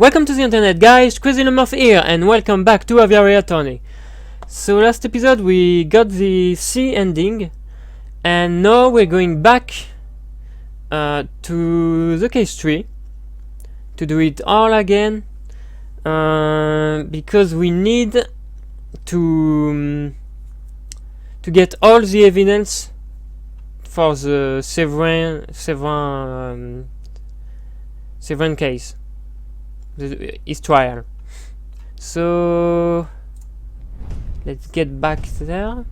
Welcome to the internet, guys. crazyLoudmouth here, and welcome back to Aviary Attorney. So last episode we got the C ending, and now we're going back to the case tree to do it all again, because we need to get all the evidence for the Severin case. His trial. So let's get back there.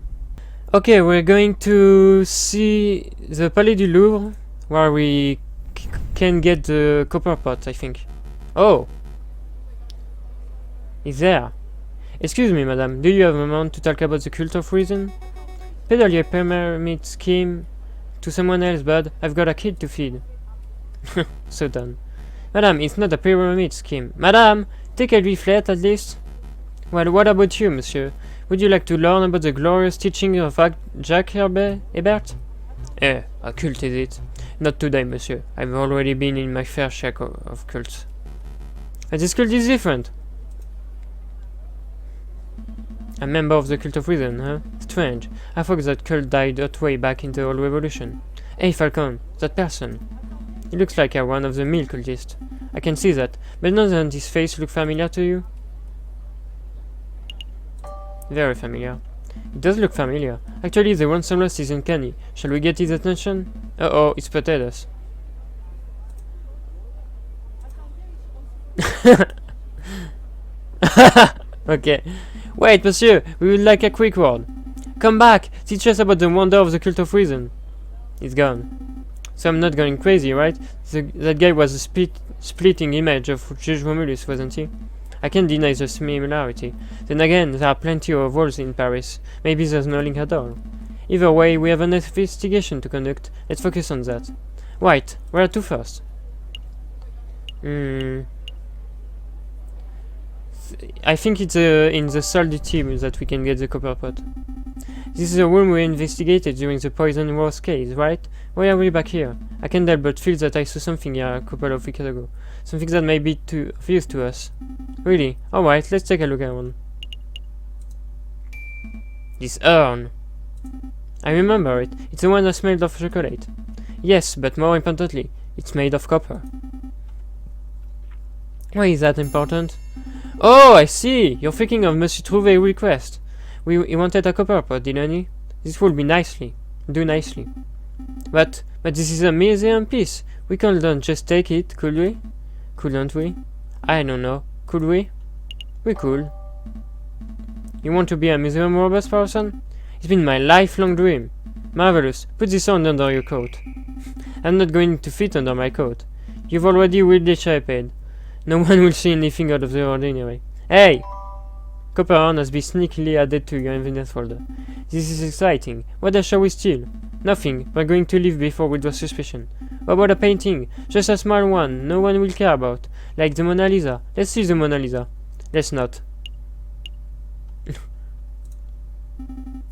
Okay, we're going to see the Palais du Louvre, where we can get the copper pot, I think. Oh, he's there. Excuse me, madam, do you have a moment to talk about the cult of reason? Peddle your pyramid scheme to someone else, bud. I've got a kid to feed. So done. Madam, it's not a pyramid scheme. Madam, take a leaflet at least. Well, what about you, monsieur? Would you like to learn about the glorious teaching of Jacques Hebert? A cult is it? Not today, monsieur. I've already been in my fair share of cults. But this cult is different. A member of the cult of reason, huh? Strange. I thought that cult died that way back in the old revolution. Hey, Falcon, that person. He looks like a one-of-the-mill cultist. I can see that, but doesn't his face look familiar to you? Very familiar. It does look familiar. Actually, the ransom loss is uncanny. Shall we get his attention? Uh-oh, he spotted us. Okay. Wait, monsieur, we would like a quick word. Come back! Teach us about the wonder of the cult of reason. He's gone. So I'm not going crazy, right? That guy was a splitting image of Judge Romulus, wasn't he? I can't deny the similarity. Then again, there are plenty of walls in Paris. Maybe there's no link at all. Either way, we have an investigation to conduct. Let's focus on that. Right, where to first? I think it's in the solid team that we can get the copper pot. This is a room we investigated during the Poison Rose case, right? Why are we back here? I can't help but feel that I saw something here a couple of weeks ago. Something that may be too obvious to us. Really? Alright, let's take a look around. This urn. I remember it. It's the one that smelled of chocolate. Yes, but more importantly, it's made of copper. Why is that important? Oh, I see! You're thinking of Monsieur Trouvé's request. He wanted a copper pot, didn't he? This would be do nicely. But this is a museum piece. We couldn't just take it, could we? Couldn't we? I don't know. Could we? We could. You want to be a museum robbers person? It's been my lifelong dream. Marvelous. Put this on under your coat. I'm not going to fit under my coat. You've already weirdly shaped. No one will see anything out of the ordinary. Hey! Copper urn has been sneakily added to your evidence folder. This is exciting. What else shall we steal? Nothing. We're going to leave before we draw suspicion. What about a painting? Just a small one. No one will care about. Like the Mona Lisa. Let's see the Mona Lisa. Let's not.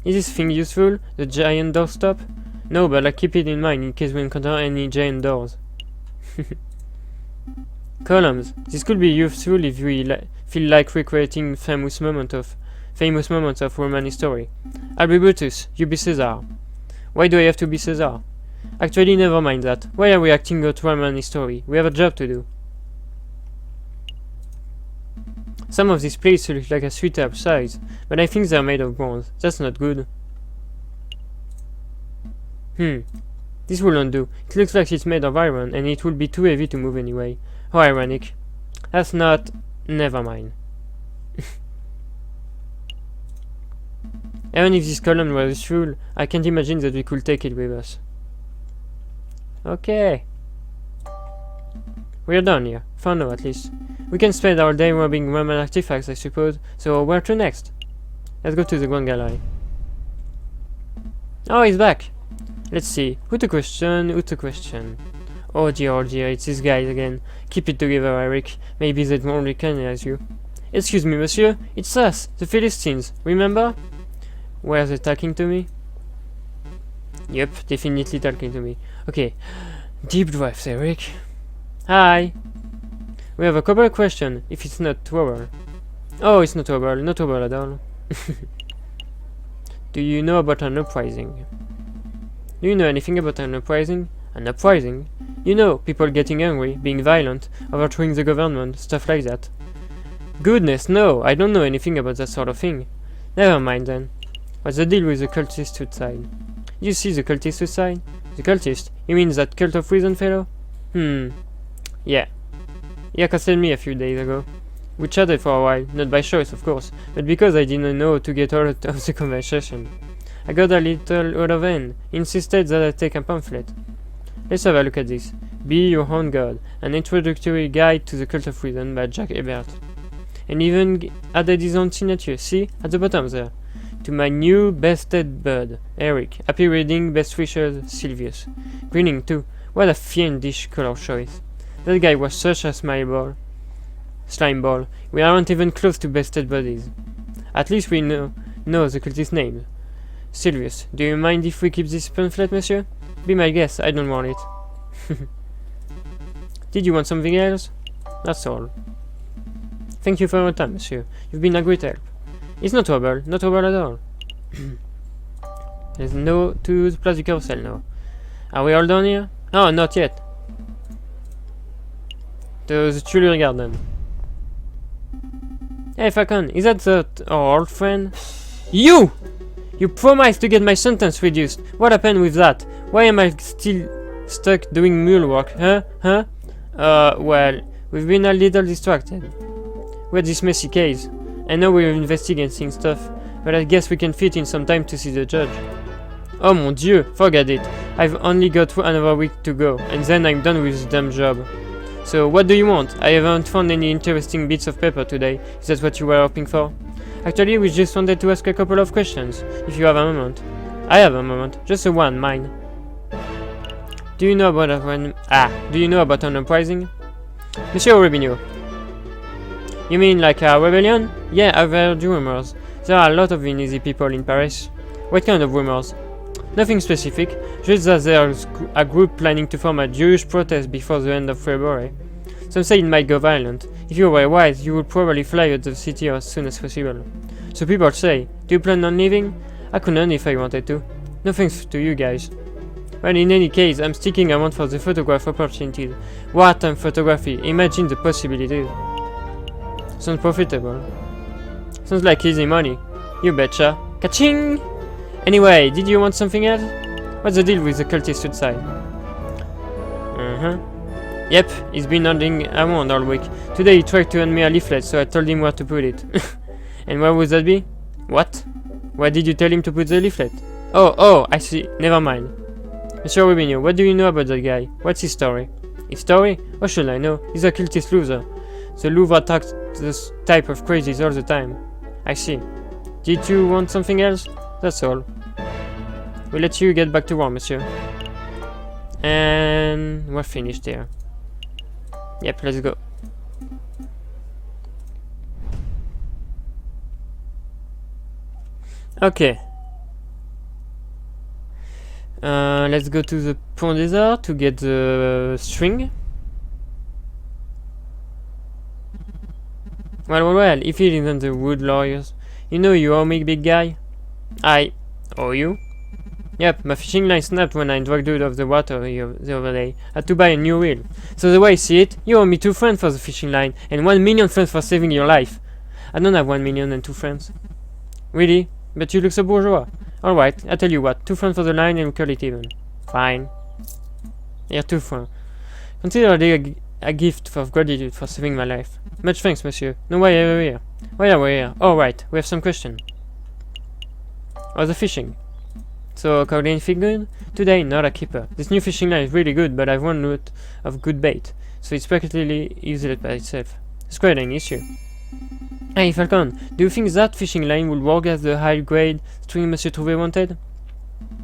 Is this thing useful? The giant doorstop? No, but I keep it in mind in case we encounter any giant doors. Columns. This could be useful if we feel like recreating famous moments of Roman history. I'll be Brutus, you be Caesar. Why do I have to be Caesar? Actually, never mind that. Why are we acting out Roman history? We have a job to do. Some of these plates look like a sweet size, but I think they're made of bronze. That's not good. This wouldn't do. It looks like it's made of iron, and it would be too heavy to move anyway. How ironic. That's not... Never mind. Even if this column was full, I can't imagine that we could take it with us. Okay. We're done here. For now, at least. We can spend our day robbing Roman artifacts, I suppose. So, where to next? Let's go to the Grand Gallery. Oh, he's back! Let's see. Who to question? Oh dear, it's these guys again. Keep it together, Eric. Maybe they won't recognize you. Excuse me, monsieur. It's us, the Philistines. Remember? Were they talking to me? Yep, definitely talking to me. Okay. Deep breaths, Eric. Hi. We have a couple of questions, if it's not trouble. Oh, it's not trouble, no trouble at all. Do you know about an uprising? Do you know anything about an uprising? An uprising? You know, people getting angry, being violent, overthrowing the government, stuff like that. Goodness, no, I don't know anything about that sort of thing. Never mind then. What's the deal with the cultist suicide? You see the cultist suicide? The cultist? You mean that cult of reason fellow? Yeah. He accosted me a few days ago. We chatted for a while, not by choice of course, but because I didn't know how to get out of the conversation. I got a little out of hand. He insisted that I take a pamphlet. Let's have a look at this. Be Your Own God, an introductory guide to the cult of reason by Jack Ebert. And even added his own signature, see, at the bottom there. To my new bested bud, Eric. Happy reading, best wishes, Sylvius. Grinning too. What a fiendish color choice. That guy was such a slime ball. We aren't even close to bested buddies. At least we know the cultist's name. Sylvius, do you mind if we keep this pamphlet, monsieur? Be my guest, I don't want it. Did you want something else? That's all. Thank you for your time, monsieur. You've been a great help. It's no trouble at all. There's no to the plastic carousel now. Are we all done here? Oh, not yet. To the Tuileries Garden. Hey, Falcon, is that our old friend? You! You promised to get my sentence reduced. What happened with that? Why am I still stuck doing mule work, huh? Well, we've been a little distracted. We had this messy case. I know we're investigating stuff, but I guess we can fit in some time to see the judge. Oh mon dieu, forget it. I've only got another week to go, and then I'm done with this damn job. So, what do you want? I haven't found any interesting bits of paper today. Is that what you were hoping for? Actually, we just wanted to ask a couple of questions, if you have a moment. I have a moment. Just a one, mine. Do you know about an uprising? Monsieur Rubinho. You mean like a rebellion? Yeah, I've heard rumors. There are a lot of uneasy people in Paris. What kind of rumors? Nothing specific, just that there's a group planning to form a Jewish protest before the end of February. Some say it might go violent. If you were wise, you would probably fly out of the city as soon as possible. So people say, do you plan on leaving? I couldn't if I wanted to. No thanks to you guys. Well, in any case, I'm sticking around for the photograph opportunities. Wartime photography, imagine the possibilities. Sounds profitable. Sounds like easy money. You betcha. Ka-ching! Anyway, did you want something else? What's the deal with the cultist outside? Yep, he's been nodding around all week. Today he tried to hand me a leaflet, so I told him where to put it. And where would that be? What? Where did you tell him to put the leaflet? Oh, I see. Never mind. Monsieur Rubinho, what do you know about that guy? What's his story? His story? What should I know? He's a cultist loser. The Louvre attacks this type of crazies all the time. I see. Did you want something else? That's all. We'll let you get back to work, monsieur. And we're finished here. Yep, let's go. Okay. Let's go to the Pont des Arts to get the string. Well, if it isn't the wood lawyers. You know you owe me, big guy? I owe you? Yep, my fishing line snapped when I dragged it off the water the other day. I had to buy a new reel. So the way I see it, you owe me 2 friends for the fishing line, and 1 million friends for saving your life. I don't have 1 million and 2 friends. Really? But you look so bourgeois. Alright, I tell you what, 2 friends for the line and we call it even. Fine. Here, 2 friends. Consider it a gift of gratitude for saving my life. Much thanks, monsieur. No, why are we here? Why are we here? Oh, right, we have some question. How's the fishing? So, caught anything good? Today, not a keeper. This new fishing line is really good, but I've one lot of good bait, so it's practically useless by itself. It's quite an issue. Hey, Falcon, do you think that fishing line will work as the high-grade string Monsieur Trouvé wanted?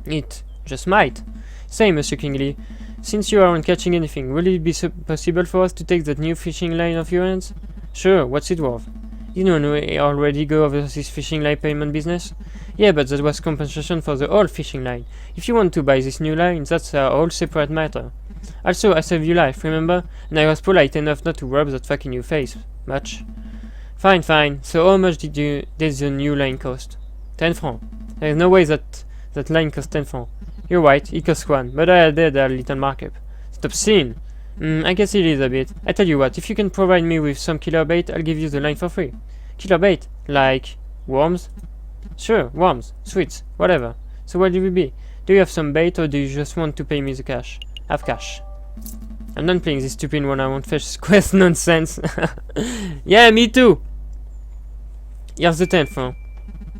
It just might. Say, Monsieur Kingley, since you aren't catching anything, will it be possible for us to take that new fishing line off your hands? Sure, what's it worth? You know, we already go over this fishing line payment business? Yeah, but that was compensation for the old fishing line. If you want to buy this new line, that's a whole separate matter. Also, I saved your life, remember? And I was polite enough not to rub that fuck in your face. Much? Fine, fine. So how much did the new line cost? 10 francs. There is no way that line cost 10 francs. You're right, it costs 1, but I added a little markup. It's obscene. I guess it is a bit. I tell you what, if you can provide me with some killer bait, I'll give you the line for free. Killer bait? Like worms? Sure, worms, sweets, whatever. So what will it be? Do you have some bait, or do you just want to pay me the cash? Have cash. I'm done playing this stupid one I won't fetch quest nonsense. Yeah, me too! Here's the 10 francs.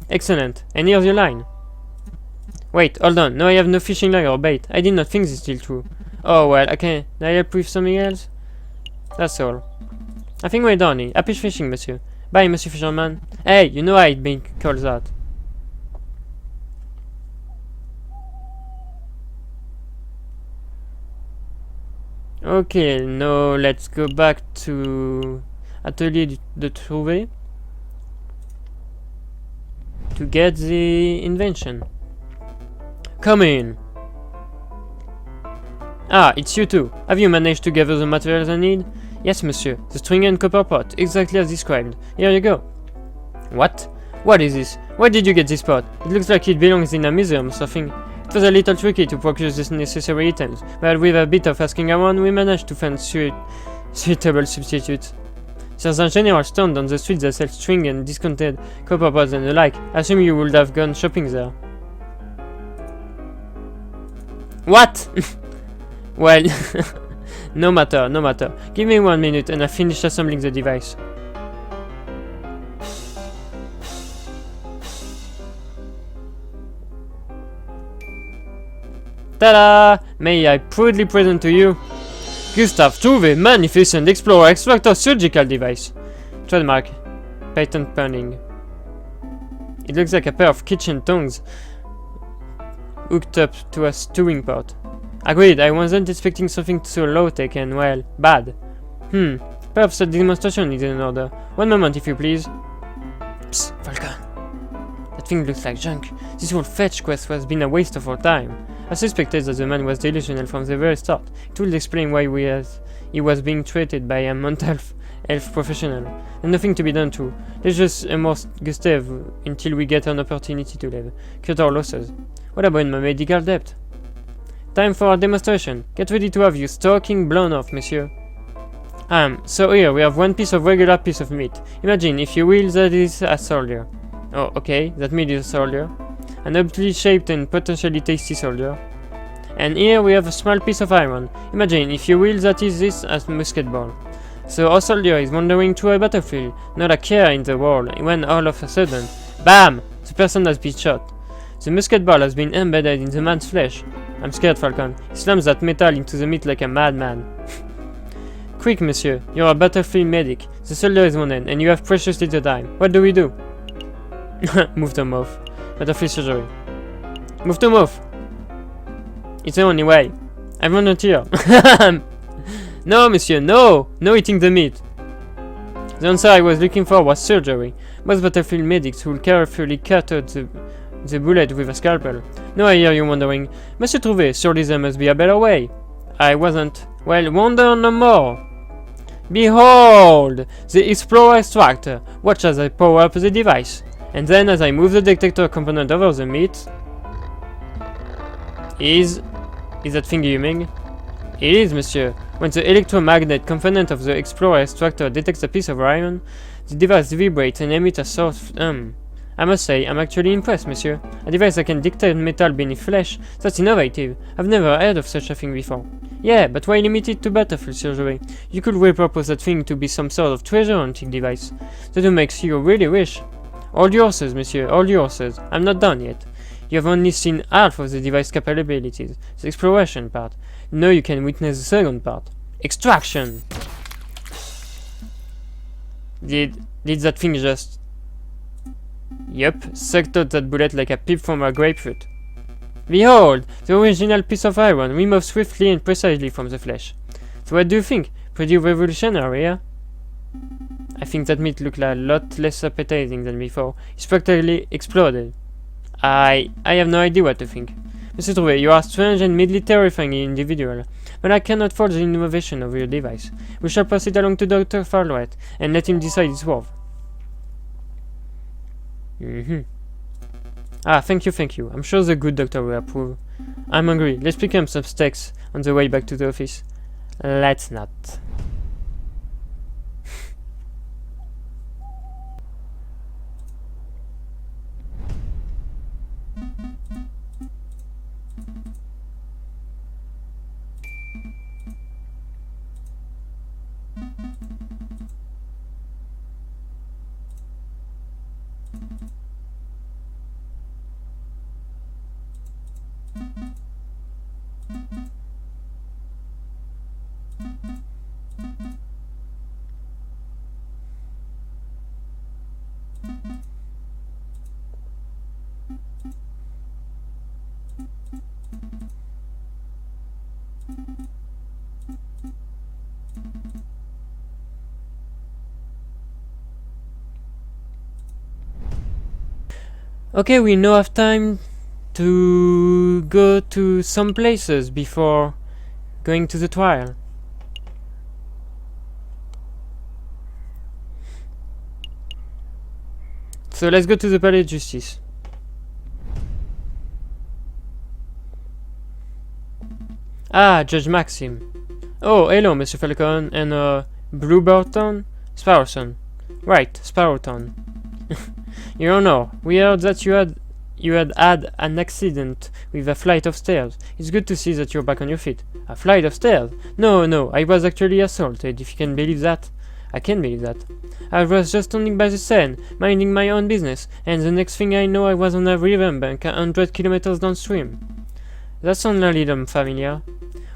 Excellent. And here's your line. Wait, hold on. No, I have no fishing line or bait. I did not think this is still true. Oh, well, okay. Can I help with something else? That's all. I think we're done. Happy fishing, monsieur. Bye, monsieur fisherman. Hey, you know I'd been called that. Okay, now let's go back to Atelier de Trouver to get the invention. Come in. Ah, it's you two. Have you managed to gather the materials I need? Yes, monsieur. The string and copper pot, exactly as described. Here you go. What? What is this? Where did you get this pot? It looks like it belongs in a museum or something. It was a little tricky to procure the necessary items, but with a bit of asking around, we managed to find suitable substitutes. There's a general stand on the street that sells string and discounted copper pots and the like. I assume you would have gone shopping there. What? Well, no matter, no matter. Give me 1 minute and I finish assembling the device. Ta-da! May I proudly present to you Gustave Trouvé, Magnificent Explorer Extractor Surgical Device. Trademark. Patent pending. It looks like a pair of kitchen tongs hooked up to a stewing pot. Agreed, I wasn't expecting something so low-tech and, well, bad. Perhaps a demonstration is in order. 1 moment, if you please. Psst, Falcon. That thing looks like junk. This whole fetch quest has been a waste of our time. I suspected that the man was delusional from the very start. It would explain why he was being treated by a mental health professional. And nothing to be done too. Let's just immerse Gustave until we get an opportunity to live. Cut our losses. What about my medical debt? Time for a demonstration. Get ready to have your stocking blown off, monsieur. So here we have 1 piece of regular piece of meat. Imagine, if you will, that is a soldier. Oh, okay, that meat is a soldier. An oddly shaped and potentially tasty soldier. And here we have a small piece of iron. Imagine, if you will, that is this as musket ball. So our soldier is wandering through a battlefield, not a care in the world, when all of a sudden, BAM! The person has been shot. The musket ball has been embedded in the man's flesh. I'm scared, Falcon. He slams that metal into the meat like a madman. Quick, monsieur. You're a battlefield medic. The soldier is wounded, and you have precious little time. What do we do? Move to mouth. Battlefield surgery. Move to mouth. It's the only way. I volunteer. No, monsieur, no! No eating the meat. The answer I was looking for was surgery. Most battlefield medics will carefully cut out the bullet with a scalpel. Now I hear you wondering, Monsieur Trouvé, surely there must be a better way. I wasn't. Well, wonder no more. Behold! The Explorer Extractor. Watch as I power up the device. And then as I move the detector component over the meat... Is that thing humming? It is, monsieur. When the electromagnet component of the Explorer Extractor detects a piece of iron, the device vibrates and emits a soft I must say, I'm actually impressed, monsieur. A device that can dictate metal beneath flesh, that's innovative. I've never heard of such a thing before. Yeah, but why limit it to battlefield surgery? You could repurpose that thing to be some sort of treasure hunting device. That makes you really wish. All yours, monsieur, all yours. I'm not done yet. You have only seen half of the device capabilities, the exploration part. Now you can witness the second part. Extraction! Did that thing just... Yup, sucked out that bullet like a pip from a grapefruit. Behold! The original piece of iron removed swiftly and precisely from the flesh. So what do you think? Pretty revolutionary, yeah? I think that meat looked a lot less appetizing than before. It's practically exploded. I have no idea what to think. Monsieur Trouvé, you are a strange and midly terrifying individual, but I cannot fault the innovation of your device. We shall pass it along to Dr. Farlight, and let him decide its worth. Ah, thank you. I'm sure the good doctor will approve. I'm hungry. Let's pick up some steaks on the way back to the office. Let's not. Okay, we now have time to go to some places before going to the trial. So let's go to the Palais de Justice. Ah, Judge Maxim. Oh, hello, Mr. Falcon, and Blueberton? Sparrowton. Right, Sparrowton. Your Honor, we heard that you had an accident with a flight of stairs. It's good to see that you're back on your feet. A flight of stairs? No, I was actually assaulted, if you can believe that. I can believe that. I was just standing by the Seine, minding my own business, and the next thing I know I was on a riverbank 100 kilometers downstream. That sounds a little familiar.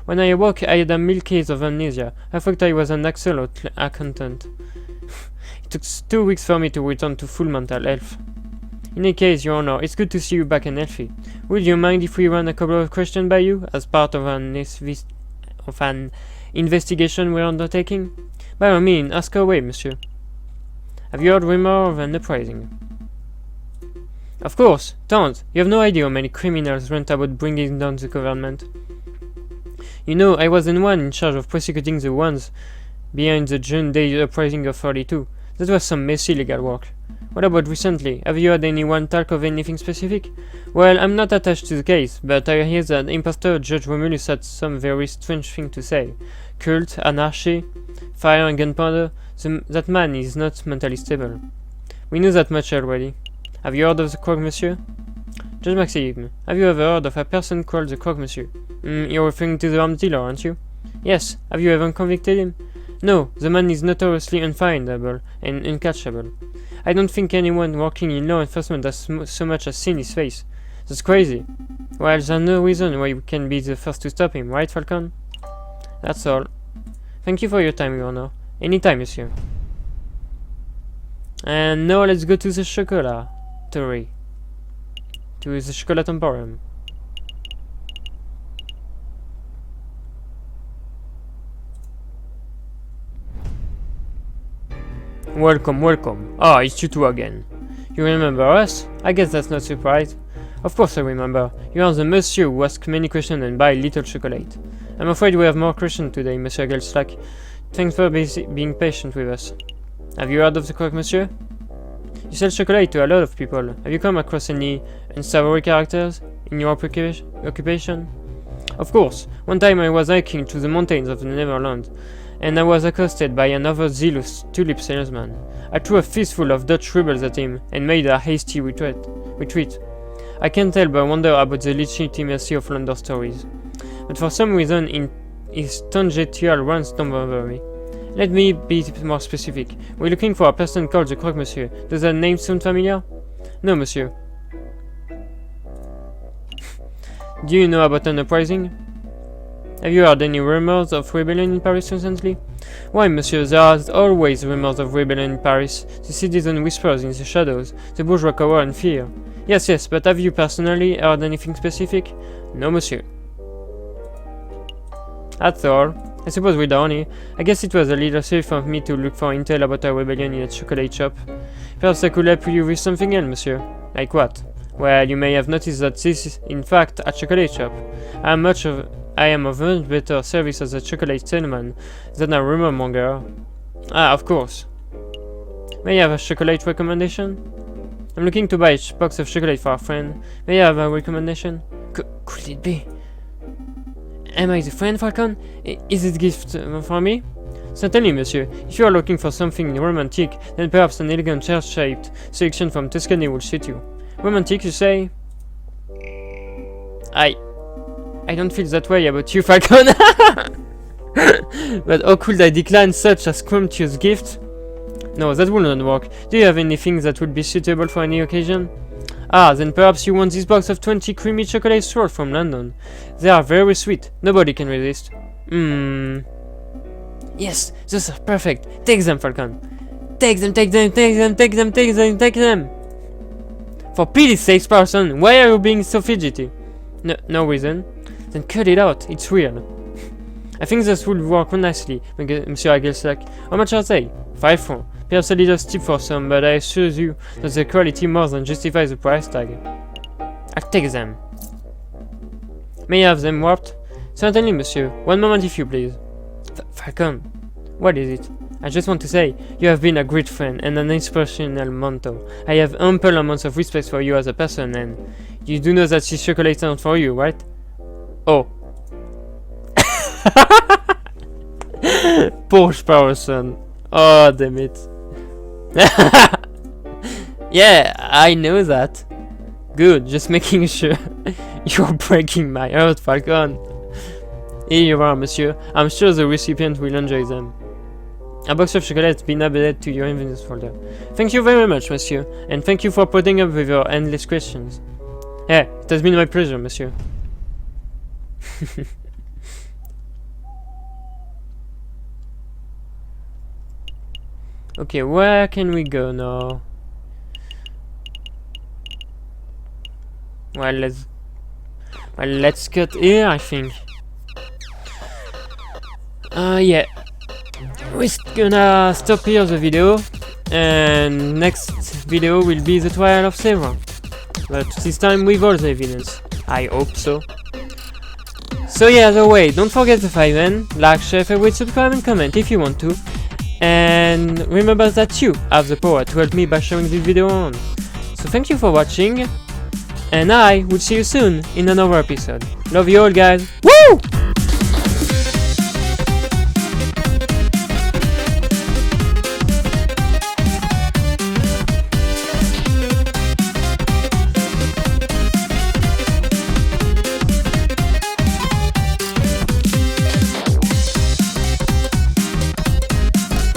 When I awoke, I had a mild case of amnesia. I thought I was an excellent accountant. It took 2 weeks for me to return to full mental health. In any case, Your Honor, it's good to see you back and healthy. Would you mind if we run a couple of questions by you, as part of an investigation we're undertaking? By all means, ask away, monsieur. Have you heard rumor of an uprising? Of course, don't. You have no idea how many criminals rant about bringing down the government. You know, I was the one in charge of prosecuting the ones behind the June Day uprising of 42. That was some messy legal work. What about recently? Have you had anyone talk of anything specific? Well, I'm not attached to the case, but I hear that impostor Judge Romulus had some very strange thing to say. Cult, anarchy, fire and gunpowder. That man is not mentally stable. We knew that much already. Have you heard of the Croque Monsieur? Judge Maxim, have you ever heard of a person called the Croque Monsieur? You're referring to the arms dealer, aren't you? Yes. Have you ever convicted him? No, the man is notoriously unfindable and uncatchable. I don't think anyone working in law enforcement has so much as seen his face. That's crazy. Well, there's no reason why we can be the first to stop him, right, Falcon? That's all. Thank you for your time, Your Honor. Anytime, monsieur. And now let's go to the chocolatory. To the Chocolat Emporium. Welcome. Ah, it's you two again. You remember us? I guess that's not surprise. Of course I remember. You are the monsieur who asks many questions and buy little chocolate. I'm afraid we have more questions today, Monsieur Gelslack. Thanks for being patient with us. Have you heard of the Croque Monsieur? You sell chocolate to a lot of people. Have you come across any unsavory characters in your occupation? Of course. One time I was hiking to the mountains of the Netherlands, and I was accosted by another zealous tulip salesman. I threw a fistful of Dutch rubles at him and made a hasty retreat. I can't help but wonder about the legitimacy of London stories, but for some reason his tangential runs don't bother me. Let me be more specific. We're looking for a person called the Croque Monsieur. Does that name sound familiar? No, monsieur. Do you know about an uprising? Have you heard any rumors of rebellion in Paris recently? Why, monsieur, there are always rumors of rebellion in Paris. The citizen whispers in the shadows. The bourgeois cower in fear. Yes, but have you personally heard anything specific? No, monsieur. That's all. I suppose we're done here. I guess it was a little safe of me to look for intel about a rebellion in a chocolate shop. Perhaps I could help you with something else, monsieur. Like what? Well, you may have noticed that this is, in fact, a chocolate shop. I am of much better service as a chocolate salesman than a rumor monger. Ah, of course. May I have a chocolate recommendation? I'm looking to buy a box of chocolate for a friend. May I have a recommendation? Could it be? Am I the friend, Falcon? Is it gift for me? Certainly, monsieur. If you are looking for something romantic, then perhaps an elegant church-shaped selection from Tuscany will suit you. Romantic, you say? I don't feel that way about you, Falcon. But how could I decline such a scrumptious gift? No, that will not work. Do you have anything that would be suitable for any occasion? Ah, then perhaps you want this box of 20 creamy chocolate swirls from London. They are very sweet. Nobody can resist. Yes, those are perfect. Take them, Falcon. Take them, take them, take them, take them, take them, take them. For pity's sake, Parson, why are you being so fidgety? No reason. Then cut it out. It's real. I think this would work nicely, Monsieur Agelsack. How much are they? 5 francs. Perhaps a little steep for some, but I assure you that the quality more than justifies the price tag. I'll take them. May I have them warped? Certainly, monsieur. One moment, if you please. Falcon, what is it? I just want to say, you have been a great friend and an inspirational mentor. I have ample amounts of respect for you as a person, and you do know that this chocolate isn't for you, right? Oh. Poor person. Oh, damn it. Yeah, I know that. Good, just making sure. You're breaking my heart, Falcon. Here you are, monsieur. I'm sure the recipient will enjoy them. A box of chocolate has been added to your inventory folder. Thank you very much, monsieur, and thank you for putting up with your endless questions. Yeah, it has been my pleasure, monsieur. Okay, where can we go now? Well, let's cut here, I think. Yeah. We're gonna stop here the video, and next video will be the trial of Sarah. But this time with all the evidence. I hope so. So yeah, the way, don't forget the 5N, like, share, favorite, subscribe and comment if you want to. And remember that you have the power to help me by sharing this video on. So thank you for watching, and I will see you soon in another episode. Love you all, guys. Woo!